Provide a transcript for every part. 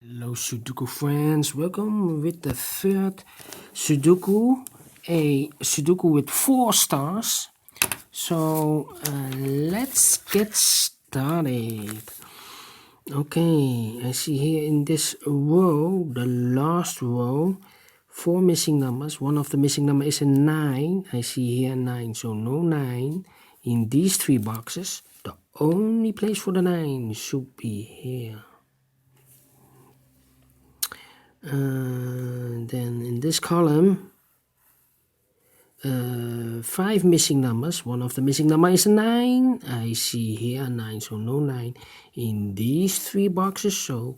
Hello Sudoku friends, welcome with the third Sudoku, a Sudoku with 4 stars. So let's get started. Okay, I see here in this row, the last row, 4 missing numbers. One of the missing number is a 9. I see here 9, so no 9 in these 3 boxes. The only place for the 9 should be here. Then in this column, 5 missing numbers. One of the missing number is a 9. I see here a 9, so no 9 in these 3 boxes. So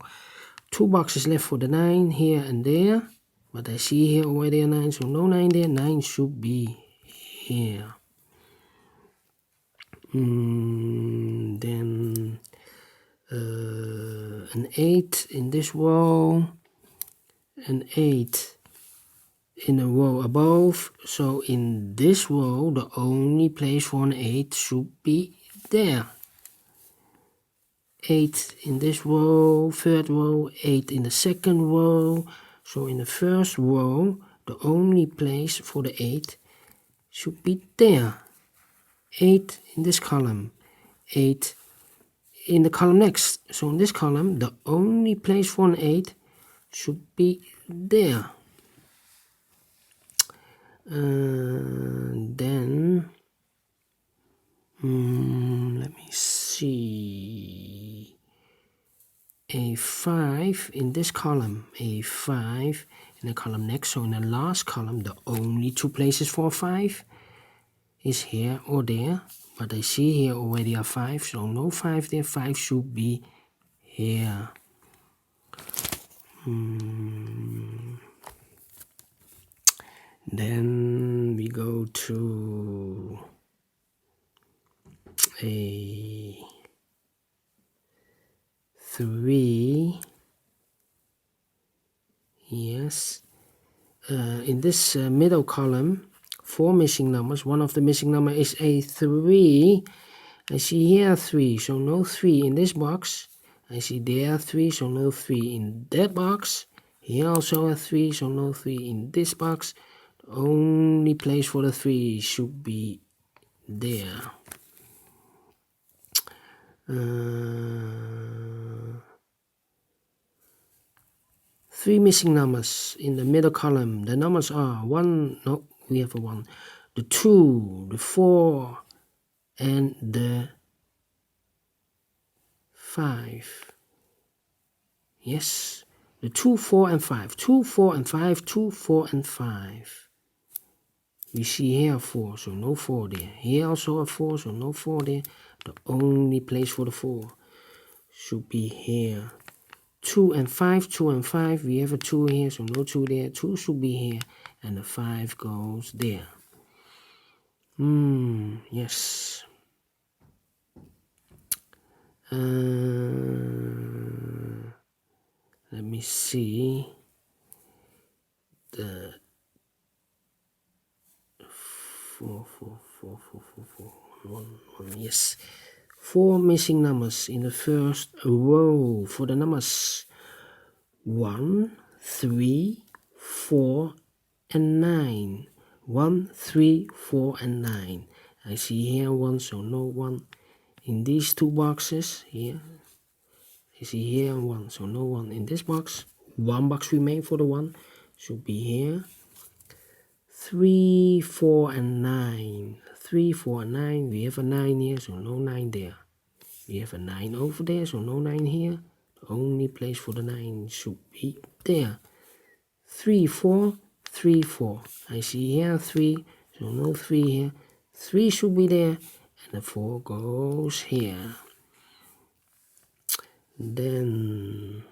2 boxes left for the 9 here and there. But I see here already a 9, so no 9 there. 9 should be here. Then an 8 in this row. An 8 in a row above, so in this row the only place for an 8 should be there. 8 in this row, third row, 8 in the second row, so in the first row the only place for the 8 should be there. 8 in this column, 8 in the column next, so in this column the only place for an 8 should be there. Then let me see, a 5 in this column, a 5 in the column next, so in the last column the only 2 places for a 5 is here or there, but I see here already a 5, so no 5 there. 5 should be here. Then we go to a 3. Yes. In this middle column, 4 missing numbers. One of the missing number is a 3. I see here 3, so no 3 in this box. I see there 3, so no 3 in that box. Here also a 3, so no 3 in this box. The only place for the 3 should be there. 3 missing numbers in the middle column. The numbers are 1, no, we have a 1, the 2, the 4, and the 5. Yes, the 2, 4, and 5. 2, 4, and 5. 2, 4, and 5. We see here a 4, so no 4 there. Here also a 4, so no 4 there. The only place for the 4 should be here. 2 and 5, 2 and 5. We have a 2 here, so no 2 there. 2 should be here, and the 5 goes there. Yes. Let me see. The 4, 1, yes. 4 missing numbers in the first row for the numbers 1, 3, 4, and 9. 1, 3, 4, and 9. I see here 1, so no 1 in these 2 boxes here. I see here 1, so no 1 in this box. 1 box remains for the 1, should be here. 3, 4, and 9. 3, 4, and 9. We have a 9 here, so no 9 there. We have a 9 over there, so no 9 here. The only place for the 9 should be there. 3, 4, 3, 4. I see here 3, so no 3 here. 3 should be there, and the 4 goes here. Then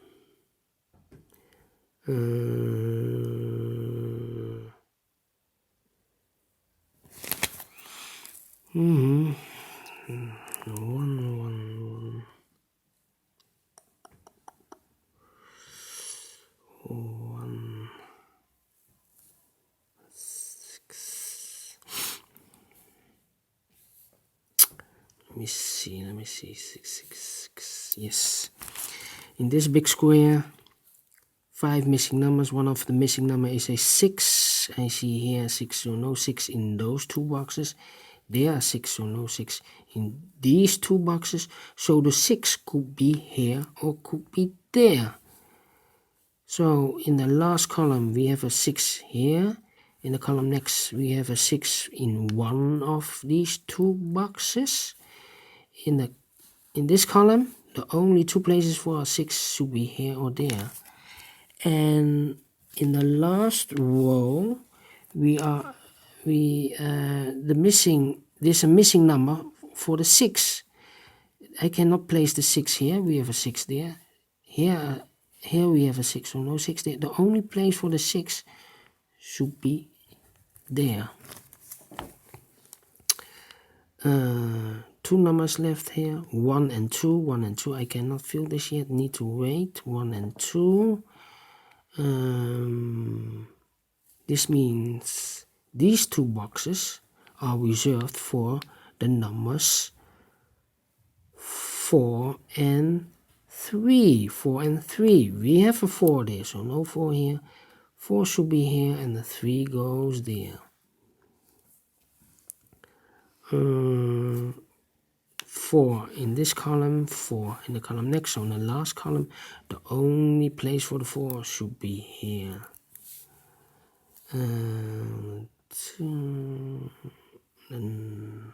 one. 6. Let me see, 6. Yes. In this big square, 5 missing numbers. One of the missing number is a 6. I see here 6, so no 6 in those 2 boxes. There are 6, so no 6 in these 2 boxes. So the 6 could be here or could be there. So in the last column we have a 6 here. In the column next we have a 6 in one of these 2 boxes. In this column the only 2 places for a 6 should be here or there. And in the last row there's a missing number for the 6. I cannot place the 6 here. We have a 6 there. Here we have a 6, so no 6 there. The only place for the 6 should be there. 2 numbers left here, 1 and 2. 1 and 2. I cannot fill this yet. Need to wait. 1 and 2. This means these 2 boxes are reserved for the numbers 4 and 3. 4 and 3. We have a 4 there, so no 4 here. 4 should be here, and the 3 goes there. 4 in this column, 4 in the column next. So in the last column, the only place for the 4 should be here. 2 and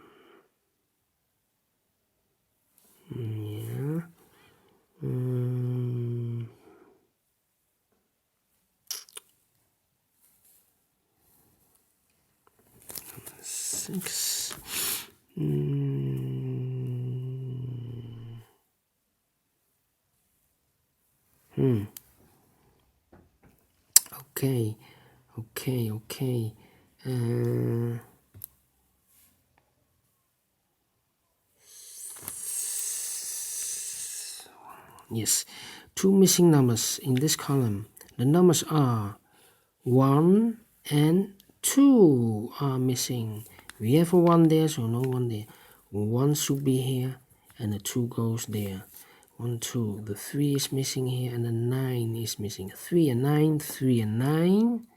yeah. 6. Okay. Yes, 2 missing numbers in this column. The numbers are 1 and 2 are missing. We have a 1 there, so no 1 there. 1 should be here, and the 2 goes there. 1, 2. The 3 is missing here, and the 9 is missing. 3 and 9, 3 and 9.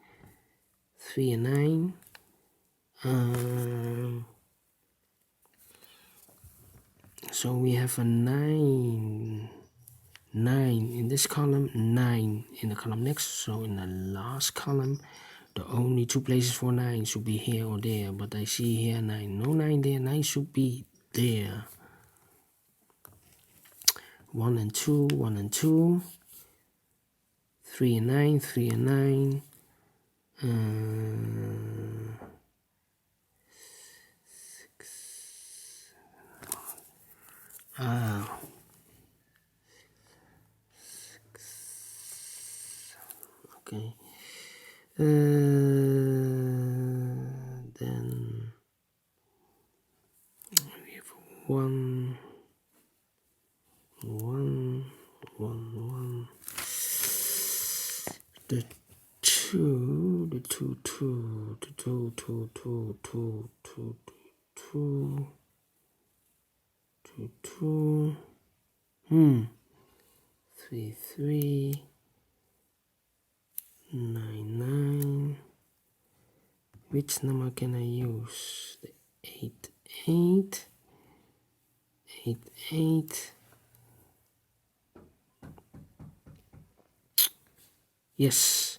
3 and 9. So we have a 9. 9 in this column, 9 in the column next. So in the last column, the only 2 places for 9 should be here or there. But I see here 9. No 9 there. 9 should be there. 1 and 2, 1 and 2. 3 and 9, 3 and 9. 6. Okay. Then we have 1. The 2. The 2. 3, 3. 9, 9. Which number can I use? The 8, 8. 8, 8. Yes,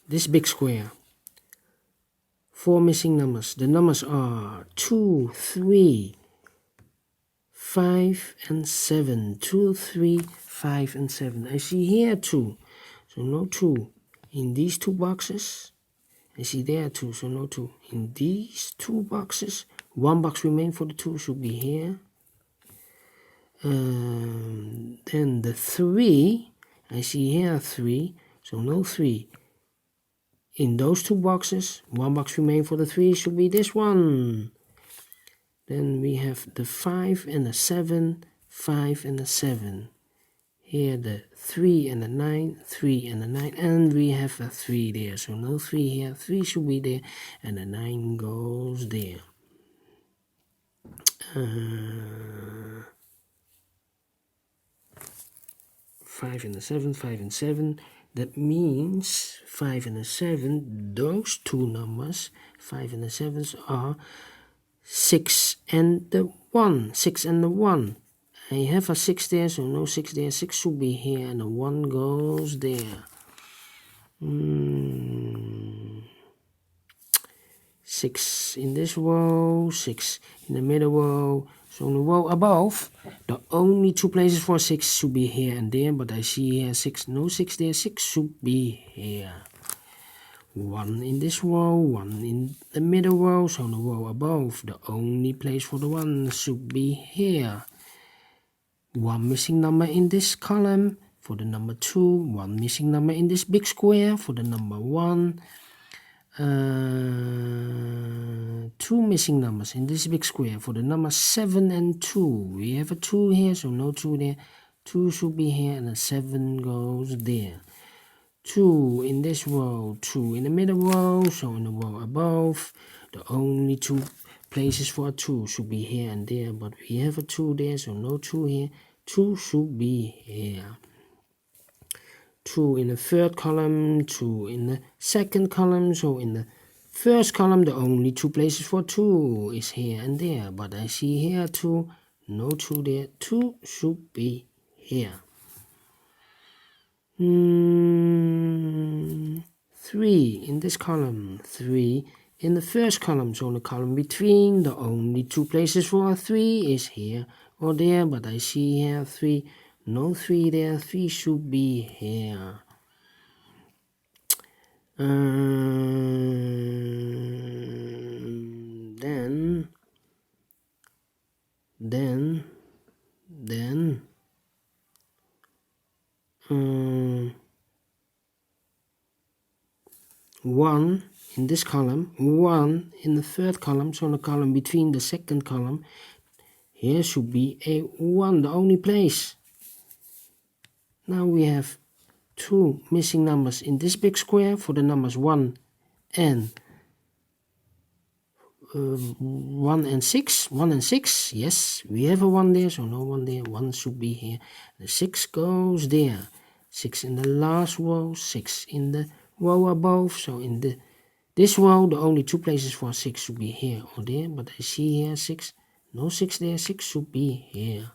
this big square. 4 missing numbers. The numbers are 2, 3, 5, and 7. 2, 3, 5, and 7. I see here 2, so no 2. In these 2 boxes, I see there 2, so no 2. In these 2 boxes, 1 box remains for the 2 should be here. Then the 3, I see here 3, so no 3. In those 2 boxes, 1 box remains for the 3 should be this one. Then we have the 5 and the 7, 5 and the 7. Here the 3 and the 9, 3 and the 9, and we have a 3 there, so no 3 here. 3 should be there, and the 9 goes there. 5 and the 7, 5 and 7. That means 5 and a 7, those two numbers, 5 and the 7s are 6 and the 1. 6 and the 1. I have a 6 there, so no 6 there. 6 should be here, and the 1 goes there. 6 in this row, 6 in the middle row. So in the row above, the only two places for 6 should be here and there, but I see here 6, no 6 there, 6 should be here. 1 in this row, 1 in the middle row, so in the row above, the only place for the 1 should be here. 1 missing number in this column for the number 2, 1 missing number in this big square for the number 1. 2 missing numbers in this big square for the number 7 and 2. We have a 2 here, so no 2 there. 2 should be here, and a 7 goes there. 2 in this row, 2 in the middle row, so in the row above, the only two places for a 2 should be here and there, but we have a 2 there, so no 2 here. 2 should be here. 2 in the third column, 2 in the second column, so in the first column the only two places for 2 is here and there, but I see here 2, no 2 there. 2 should be here. 3 in this column, 3 in the first column, so in the column between, the only two places for a 3 is here or there, but I see here 3, no 3 there. 3 should be here. Then 1 in this column, 1 in the third column, so in the column between the second column, here should be a 1, the only place. Now we have 2 missing numbers in this big square for the numbers 1 and 6. 1 and 6, yes, we have a 1 there, so no 1 there. 1 should be here. The 6 goes there. 6 in the last row, 6 in the row above, so in this row, the only two places for 6 should be here or there, but I see here 6, no 6 there. 6 should be here.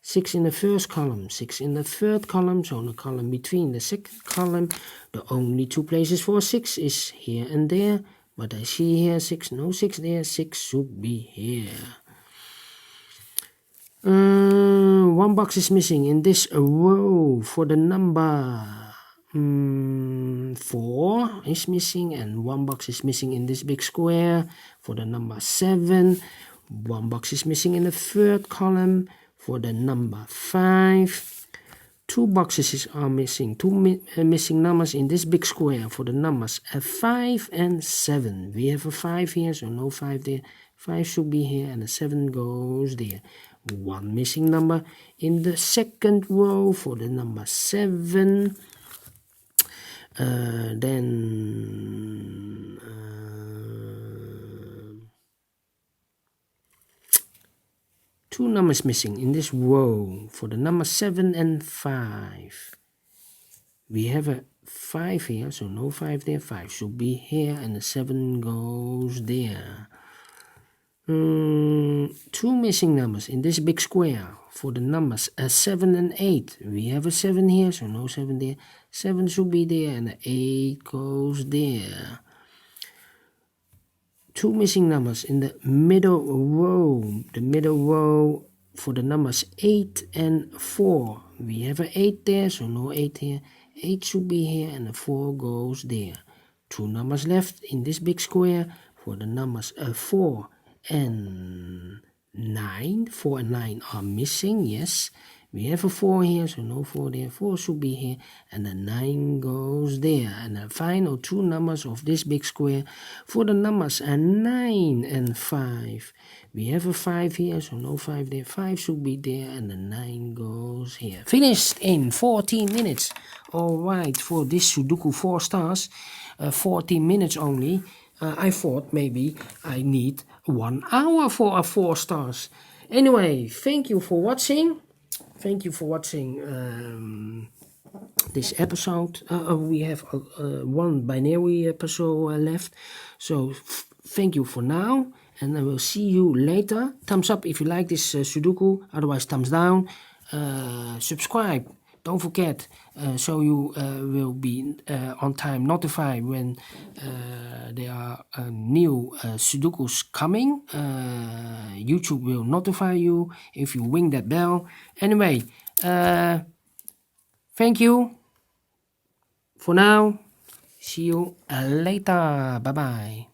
6 in the first column, 6 in the third column, so in the column between the second column, the only two places for 6 is here and there, but I see here 6, no 6 there. 6 should be here. 1 box is missing in this row for the number 4 is missing, and 1 box is missing in this big square for the number 7. 1 box is missing in the third column for the number 5. 2 boxes are missing, 2 missing numbers in this big square for the numbers 5 and 7. We have a 5 here, so no 5 there. 5 should be here, and a 7 goes there. 1 missing number in the second row for the number 7. Then 2 numbers missing in this row for the number 7 and 5. We have a 5 here, so no 5 there. 5 should be here, and the 7 goes there. 2 missing numbers in this big square for the numbers 7 and 8. We have a 7 here, so no 7 there. 7 should be there, and the 8 goes there. 2 missing numbers in the middle row. The middle row for the numbers 8 and 4. We have an 8 there, so no 8 here. 8 should be here, and the 4 goes there. 2 numbers left in this big square for the numbers 4 and 9. 4 and 9 are missing, yes. We have a 4 here, so no 4 there. 4 should be here, and the 9 goes there. And the final 2 numbers of this big square for the numbers 9 and 5. We have a 5 here, so no 5 there. 5 should be there, and the 9 goes here. Finished in 14 minutes. Alright, for this Sudoku 4 stars, 14 minutes only. I thought maybe I need 1 hour for a 4 stars. Anyway, thank you for watching. Thank you for watching this episode. We have one binary puzzle left. So thank you for now, and I will see you later. Thumbs up if you like this Sudoku, otherwise thumbs down. Subscribe, don't forget, so you will be on time notified when there are new Sudokus coming. YouTube will notify you if you ring that bell. Anyway, thank you for now. See you later. Bye bye.